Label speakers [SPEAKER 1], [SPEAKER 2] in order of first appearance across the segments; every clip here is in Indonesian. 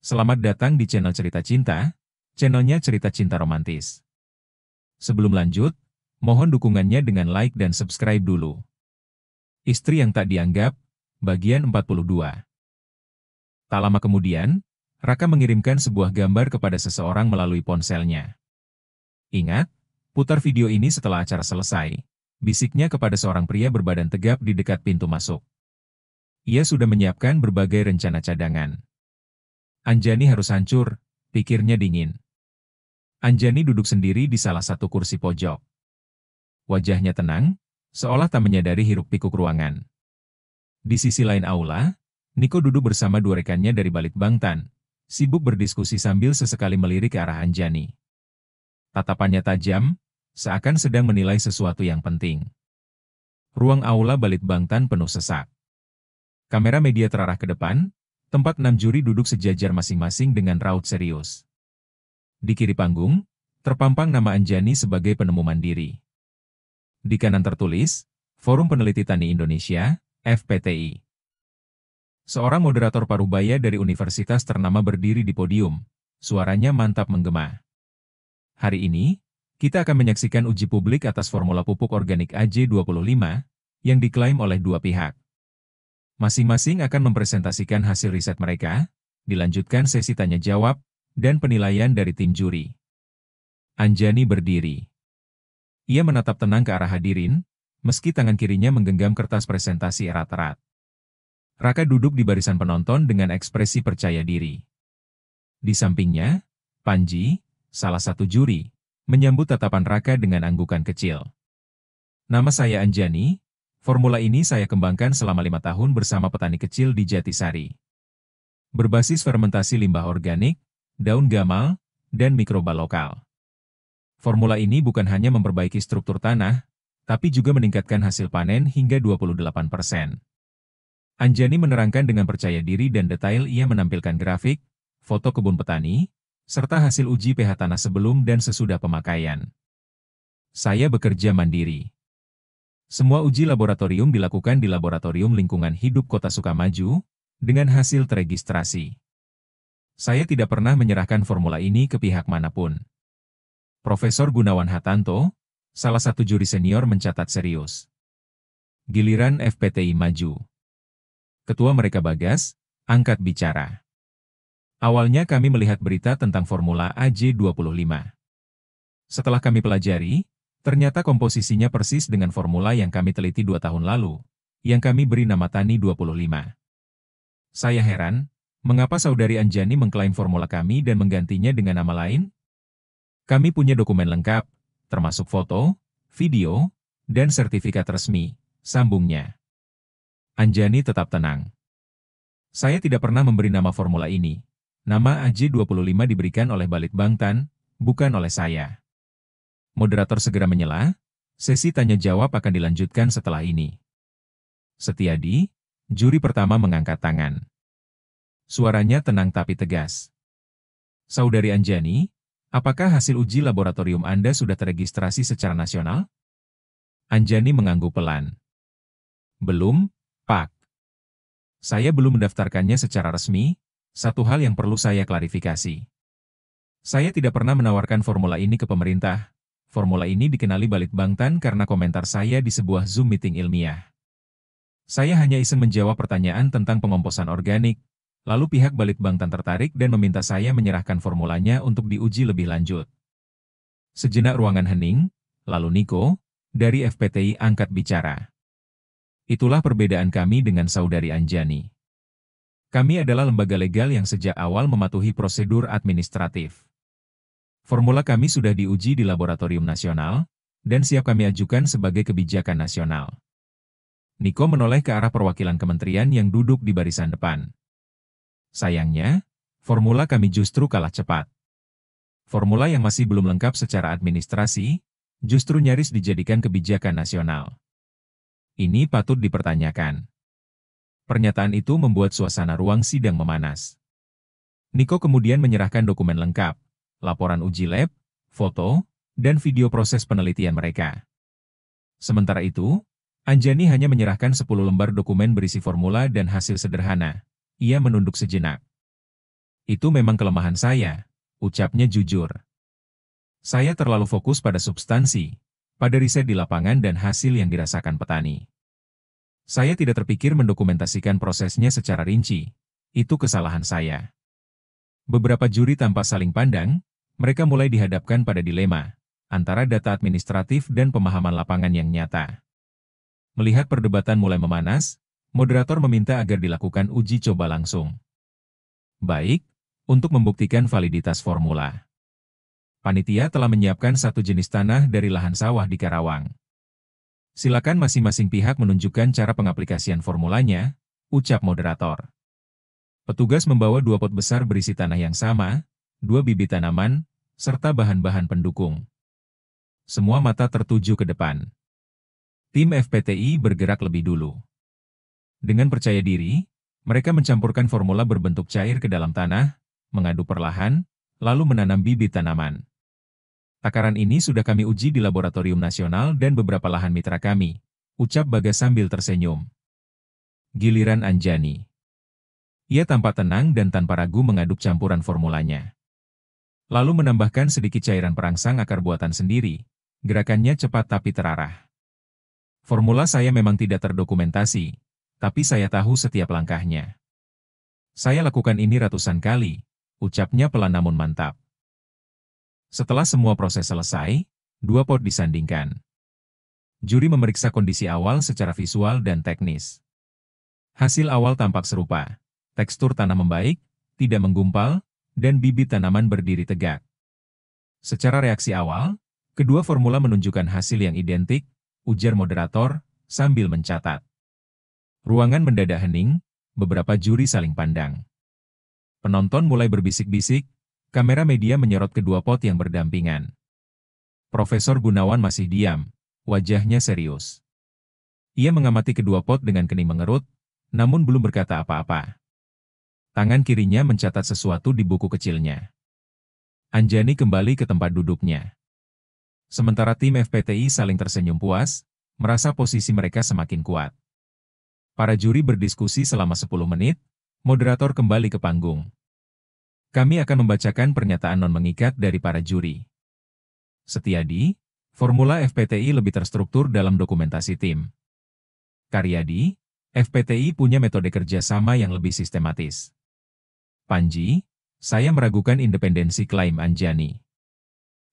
[SPEAKER 1] Selamat datang di channel Cerita Cinta, channelnya Cerita Cinta Romantis. Sebelum lanjut, mohon dukungannya dengan like dan subscribe dulu. Istri yang tak dianggap, bagian 42. Tak lama kemudian, Raka mengirimkan sebuah gambar kepada seseorang melalui ponselnya. Ingat, putar video ini setelah acara selesai, bisiknya kepada seorang pria berbadan tegap di dekat pintu masuk. Ia sudah menyiapkan berbagai rencana cadangan. Anjani harus hancur, pikirnya dingin. Anjani duduk sendiri di salah satu kursi pojok. Wajahnya tenang, seolah tak menyadari hiruk-pikuk ruangan. Di sisi lain aula, Niko duduk bersama dua rekannya dari Balit Bangtan, sibuk berdiskusi sambil sesekali melirik ke arah Anjani. Tatapannya tajam, seakan sedang menilai sesuatu yang penting. Ruang aula Balit Bangtan penuh sesak. Kamera media terarah ke depan, tempat 6 juri duduk sejajar masing-masing dengan raut serius. Di kiri panggung, terpampang nama Anjani sebagai penemu mandiri. Di kanan tertulis, Forum Peneliti Tani Indonesia, FPTI. Seorang moderator parubaya dari universitas ternama berdiri di podium, suaranya mantap menggema. Hari ini, kita akan menyaksikan uji publik atas formula pupuk organik AJ25, yang diklaim oleh dua pihak. Masing-masing akan mempresentasikan hasil riset mereka, dilanjutkan sesi tanya-jawab, dan penilaian dari tim juri. Anjani berdiri. Ia menatap tenang ke arah hadirin, meski tangan kirinya menggenggam kertas presentasi erat-erat. Raka duduk di barisan penonton dengan ekspresi percaya diri. Di sampingnya, Panji, salah satu juri, menyambut tatapan Raka dengan anggukan kecil. Nama saya Anjani. Formula ini saya kembangkan selama 5 tahun bersama petani kecil di Jatisari. Berbasis fermentasi limbah organik, daun gamal, dan mikroba lokal. Formula ini bukan hanya memperbaiki struktur tanah, tapi juga meningkatkan hasil panen hingga 28%. Anjani menerangkan dengan percaya diri dan detail. Ia menampilkan grafik, foto kebun petani, serta hasil uji pH tanah sebelum dan sesudah pemakaian. Saya bekerja mandiri. Semua uji laboratorium dilakukan di Laboratorium Lingkungan Hidup Kota Sukamaju, dengan hasil teregistrasi. Saya tidak pernah menyerahkan formula ini ke pihak manapun. Profesor Gunawan Hatanto, salah satu juri senior mencatat serius. Giliran FPTI maju. Ketua mereka Bagas, angkat bicara. Awalnya kami melihat berita tentang formula AJ25. Setelah kami pelajari, ternyata komposisinya persis dengan formula yang kami teliti 2 tahun lalu, yang kami beri nama Tani 25. Saya heran, mengapa saudari Anjani mengklaim formula kami dan menggantinya dengan nama lain? Kami punya dokumen lengkap, termasuk foto, video, dan sertifikat resmi, sambungnya. Anjani tetap tenang. Saya tidak pernah memberi nama formula ini. Nama AJ25 diberikan oleh Balit Bangtan, bukan oleh saya. Moderator segera menyela, sesi tanya-jawab akan dilanjutkan setelah ini. Setiadi, juri pertama mengangkat tangan. Suaranya tenang tapi tegas. Saudari Anjani, apakah hasil uji laboratorium Anda sudah teregistrasi secara nasional? Anjani mengangguk pelan. Belum, Pak. Saya belum mendaftarkannya secara resmi, satu hal yang perlu saya klarifikasi. Saya tidak pernah menawarkan formula ini ke pemerintah. Formula ini dikenali Balit Bangtan karena komentar saya di sebuah Zoom meeting ilmiah. Saya hanya iseng menjawab pertanyaan tentang pengomposan organik, lalu pihak Balit Bangtan tertarik dan meminta saya menyerahkan formulanya untuk diuji lebih lanjut. Sejenak ruangan hening, lalu Niko, dari FPTI angkat bicara. Itulah perbedaan kami dengan saudari Anjani. Kami adalah lembaga legal yang sejak awal mematuhi prosedur administratif. Formula kami sudah diuji di laboratorium nasional, dan siap kami ajukan sebagai kebijakan nasional. Niko menoleh ke arah perwakilan kementerian yang duduk di barisan depan. Sayangnya, formula kami justru kalah cepat. Formula yang masih belum lengkap secara administrasi, justru nyaris dijadikan kebijakan nasional. Ini patut dipertanyakan. Pernyataan itu membuat suasana ruang sidang memanas. Niko kemudian menyerahkan dokumen lengkap, laporan uji lab, foto, dan video proses penelitian mereka. Sementara itu, Anjani hanya menyerahkan 10 lembar dokumen berisi formula dan hasil sederhana. Ia menunduk sejenak. Itu memang kelemahan saya, ucapnya jujur. Saya terlalu fokus pada substansi, pada riset di lapangan dan hasil yang dirasakan petani. Saya tidak terpikir mendokumentasikan prosesnya secara rinci. Itu kesalahan saya. Beberapa juri tanpa saling pandang, mereka mulai dihadapkan pada dilema antara data administratif dan pemahaman lapangan yang nyata. Melihat perdebatan mulai memanas, moderator meminta agar dilakukan uji coba langsung. Baik, untuk membuktikan validitas formula. Panitia telah menyiapkan satu jenis tanah dari lahan sawah di Karawang. Silakan masing-masing pihak menunjukkan cara pengaplikasian formulanya, ucap moderator. Petugas membawa 2 pot besar berisi tanah yang sama, 2 bibit tanaman, serta bahan-bahan pendukung. Semua mata tertuju ke depan. Tim FPTI bergerak lebih dulu. Dengan percaya diri, mereka mencampurkan formula berbentuk cair ke dalam tanah, mengaduk perlahan, lalu menanam bibit tanaman. Takaran ini sudah kami uji di Laboratorium Nasional dan beberapa lahan mitra kami, ucap Bagas sambil tersenyum. Giliran Anjani. Ia tampak tenang dan tanpa ragu mengaduk campuran formulanya. Lalu menambahkan sedikit cairan perangsang akar buatan sendiri. Gerakannya cepat tapi terarah. Formula saya memang tidak terdokumentasi, tapi saya tahu setiap langkahnya. Saya lakukan ini ratusan kali, ucapnya pelan namun mantap. Setelah semua proses selesai, 2 pot disandingkan. Juri memeriksa kondisi awal secara visual dan teknis. Hasil awal tampak serupa. Tekstur tanah membaik, tidak menggumpal, dan bibit tanaman berdiri tegak. Secara reaksi awal, kedua formula menunjukkan hasil yang identik, ujar moderator, sambil mencatat. Ruangan mendadak hening, beberapa juri saling pandang. Penonton mulai berbisik-bisik, kamera media menyorot kedua pot yang berdampingan. Profesor Gunawan masih diam, wajahnya serius. Ia mengamati kedua pot dengan kening mengerut, namun belum berkata apa-apa. Tangan kirinya mencatat sesuatu di buku kecilnya. Anjani kembali ke tempat duduknya. Sementara tim FPTI saling tersenyum puas, merasa posisi mereka semakin kuat. Para juri berdiskusi selama 10 menit, moderator kembali ke panggung. Kami akan membacakan pernyataan non-mengikat dari para juri. Setiadi, formula FPTI lebih terstruktur dalam dokumentasi tim. Karyadi, FPTI punya metode kerja sama yang lebih sistematis. Panji, saya meragukan independensi klaim Anjani.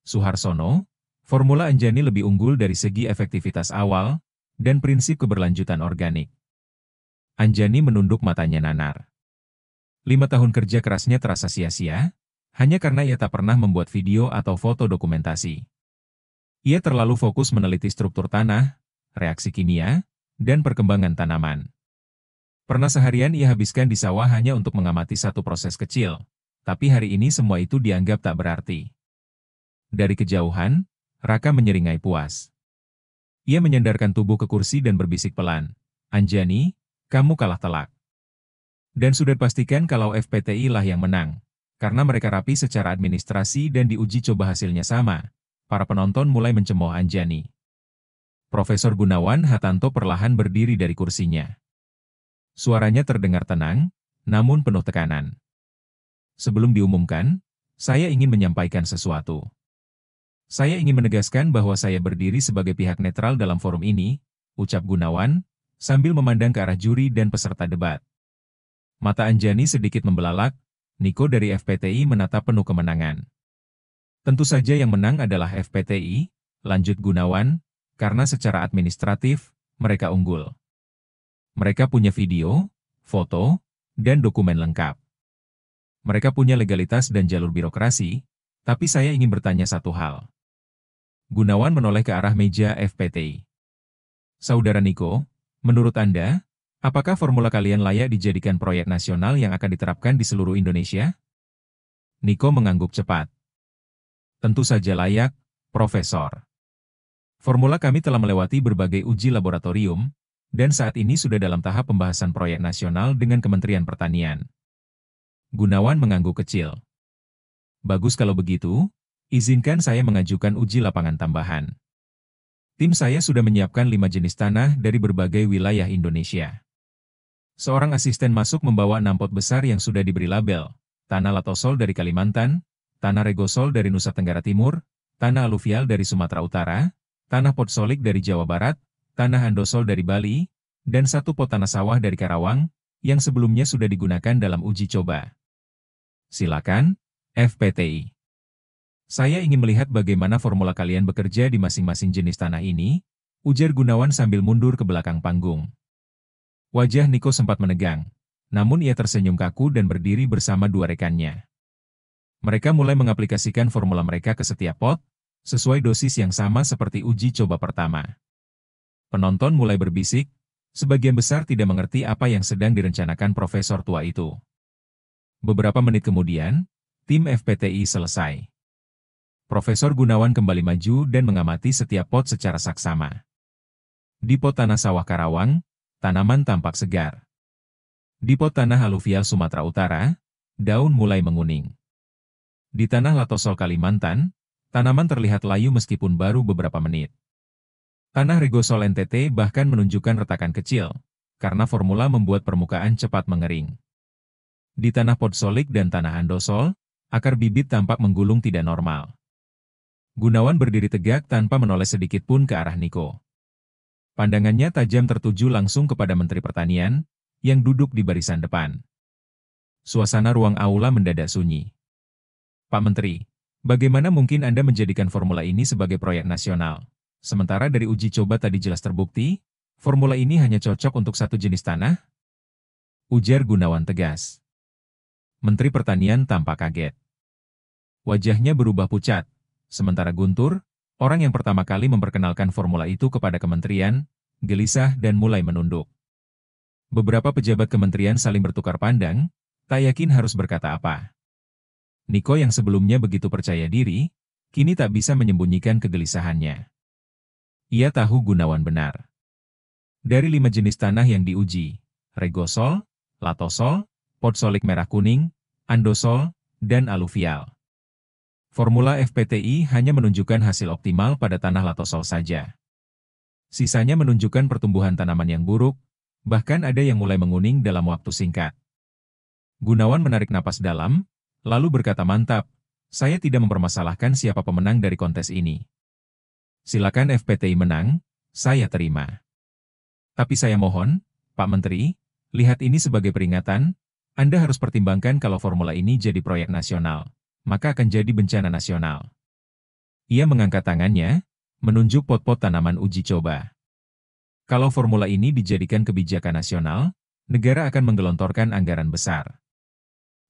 [SPEAKER 1] Suharsono, formula Anjani lebih unggul dari segi efektivitas awal dan prinsip keberlanjutan organik. Anjani menunduk matanya nanar. 5 tahun kerja kerasnya terasa sia-sia, hanya karena ia tak pernah membuat video atau foto dokumentasi. Ia terlalu fokus meneliti struktur tanah, reaksi kimia, dan perkembangan tanaman. Pernah seharian ia habiskan di sawah hanya untuk mengamati satu proses kecil, tapi hari ini semua itu dianggap tak berarti. Dari kejauhan, Raka menyeringai puas. Ia menyandarkan tubuh ke kursi dan berbisik pelan, Anjani, kamu kalah telak. Dan sudah pastikan kalau FPTI lah yang menang, karena mereka rapi secara administrasi dan diuji coba hasilnya sama. Para penonton mulai mencemooh Anjani. Profesor Gunawan Hatanto perlahan berdiri dari kursinya. Suaranya terdengar tenang, namun penuh tekanan. Sebelum diumumkan, saya ingin menyampaikan sesuatu. Saya ingin menegaskan bahwa saya berdiri sebagai pihak netral dalam forum ini, ucap Gunawan, sambil memandang ke arah juri dan peserta debat. Mata Anjani sedikit membelalak, Niko dari FPTI menatap penuh kemenangan. Tentu saja yang menang adalah FPTI, lanjut Gunawan, karena secara administratif, mereka unggul. Mereka punya video, foto, dan dokumen lengkap. Mereka punya legalitas dan jalur birokrasi, tapi saya ingin bertanya satu hal. Gunawan menoleh ke arah meja FPTI. Saudara Niko, menurut Anda, apakah formula kalian layak dijadikan proyek nasional yang akan diterapkan di seluruh Indonesia? Niko mengangguk cepat. Tentu saja layak, Profesor. Formula kami telah melewati berbagai uji laboratorium, dan saat ini sudah dalam tahap pembahasan proyek nasional dengan Kementerian Pertanian. Gunawan mengangguk kecil. Bagus kalau begitu, izinkan saya mengajukan uji lapangan tambahan. Tim saya sudah menyiapkan 5 jenis tanah dari berbagai wilayah Indonesia. Seorang asisten masuk membawa 6 pot besar yang sudah diberi label, tanah Latosol dari Kalimantan, tanah Regosol dari Nusa Tenggara Timur, tanah aluvial dari Sumatera Utara, tanah podsolik dari Jawa Barat, tanah andosol dari Bali, dan satu pot tanah sawah dari Karawang, yang sebelumnya sudah digunakan dalam uji coba. Silakan, FPTI. Saya ingin melihat bagaimana formula kalian bekerja di masing-masing jenis tanah ini, ujar Gunawan sambil mundur ke belakang panggung. Wajah Niko sempat menegang, namun ia tersenyum kaku dan berdiri bersama dua rekannya. Mereka mulai mengaplikasikan formula mereka ke setiap pot, sesuai dosis yang sama seperti uji coba pertama. Penonton mulai berbisik, sebagian besar tidak mengerti apa yang sedang direncanakan profesor tua itu. Beberapa menit kemudian, tim FPTI selesai. Profesor Gunawan kembali maju dan mengamati setiap pot secara saksama. Di pot tanah sawah Karawang, tanaman tampak segar. Di pot tanah aluvial Sumatera Utara, daun mulai menguning. Di tanah Latosol Kalimantan, tanaman terlihat layu meskipun baru beberapa menit. Tanah Regosol NTT bahkan menunjukkan retakan kecil, karena formula membuat permukaan cepat mengering. Di tanah podsolik dan tanah andosol, akar bibit tampak menggulung tidak normal. Gunawan berdiri tegak tanpa menoleh sedikit pun ke arah Niko. Pandangannya tajam tertuju langsung kepada Menteri Pertanian, yang duduk di barisan depan. Suasana ruang aula mendadak sunyi. Pak Menteri, bagaimana mungkin Anda menjadikan formula ini sebagai proyek nasional? Sementara dari uji coba tadi jelas terbukti, formula ini hanya cocok untuk satu jenis tanah? Ujar Gunawan tegas. Menteri Pertanian tampak kaget. Wajahnya berubah pucat. Sementara Guntur, orang yang pertama kali memperkenalkan formula itu kepada kementerian, gelisah dan mulai menunduk. Beberapa pejabat kementerian saling bertukar pandang, tak yakin harus berkata apa. Niko yang sebelumnya begitu percaya diri, kini tak bisa menyembunyikan kegelisahannya. Ia tahu Gunawan benar. Dari 5 jenis tanah yang diuji, Regosol, Latosol, podsolik merah kuning, andosol, dan aluvial. Formula FPTI hanya menunjukkan hasil optimal pada tanah Latosol saja. Sisanya menunjukkan pertumbuhan tanaman yang buruk, bahkan ada yang mulai menguning dalam waktu singkat. Gunawan menarik napas dalam, lalu berkata mantap, saya tidak mempermasalahkan siapa pemenang dari kontes ini. Silakan FPTI menang, saya terima. Tapi saya mohon, Pak Menteri, lihat ini sebagai peringatan, Anda harus pertimbangkan kalau formula ini jadi proyek nasional, maka akan jadi bencana nasional. Ia mengangkat tangannya, menunjuk pot-pot tanaman uji coba. Kalau formula ini dijadikan kebijakan nasional, negara akan menggelontorkan anggaran besar.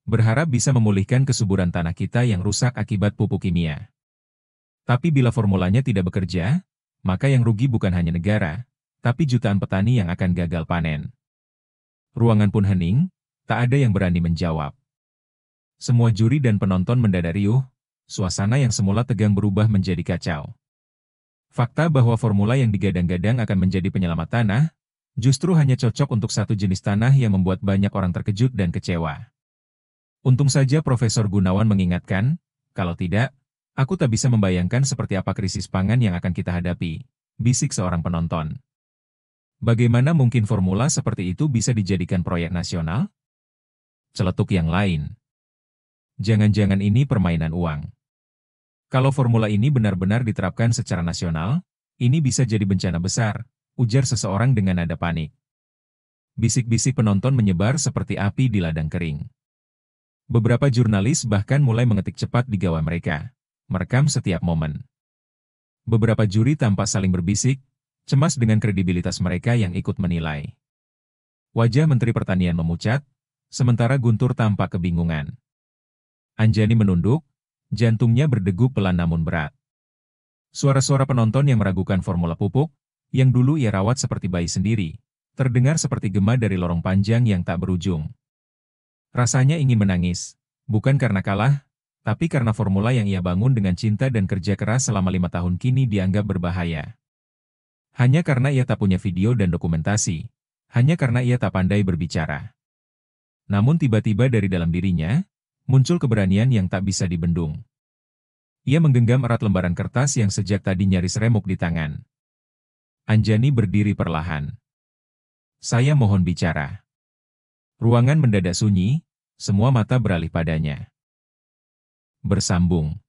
[SPEAKER 1] Berharap bisa memulihkan kesuburan tanah kita yang rusak akibat pupuk kimia. Tapi bila formulanya tidak bekerja, maka yang rugi bukan hanya negara, tapi jutaan petani yang akan gagal panen. Ruangan pun hening, tak ada yang berani menjawab. Semua juri dan penonton mendadak riuh, suasana yang semula tegang berubah menjadi kacau. Fakta bahwa formula yang digadang-gadang akan menjadi penyelamat tanah, justru hanya cocok untuk satu jenis tanah yang membuat banyak orang terkejut dan kecewa. Untung saja Profesor Gunawan mengingatkan, kalau tidak, aku tak bisa membayangkan seperti apa krisis pangan yang akan kita hadapi, bisik seorang penonton. Bagaimana mungkin formula seperti itu bisa dijadikan proyek nasional? Celetuk yang lain. Jangan-jangan ini permainan uang. Kalau formula ini benar-benar diterapkan secara nasional, ini bisa jadi bencana besar, ujar seseorang dengan nada panik. Bisik-bisik penonton menyebar seperti api di ladang kering. Beberapa jurnalis bahkan mulai mengetik cepat di gawai mereka, merekam setiap momen. Beberapa juri tampak saling berbisik, cemas dengan kredibilitas mereka yang ikut menilai. Wajah Menteri Pertanian memucat, sementara Guntur tampak kebingungan. Anjani menunduk, jantungnya berdegup pelan namun berat. Suara-suara penonton yang meragukan formula pupuk, yang dulu ia rawat seperti bayi sendiri, terdengar seperti gema dari lorong panjang yang tak berujung. Rasanya ingin menangis, bukan karena kalah, tapi karena formula yang ia bangun dengan cinta dan kerja keras selama 5 tahun kini dianggap berbahaya. Hanya karena ia tak punya video dan dokumentasi, hanya karena ia tak pandai berbicara. Namun tiba-tiba dari dalam dirinya, muncul keberanian yang tak bisa dibendung. Ia menggenggam erat lembaran kertas yang sejak tadi nyaris remuk di tangan. Anjani berdiri perlahan. Saya mohon bicara. Ruangan mendadak sunyi, Semua mata beralih padanya. Bersambung.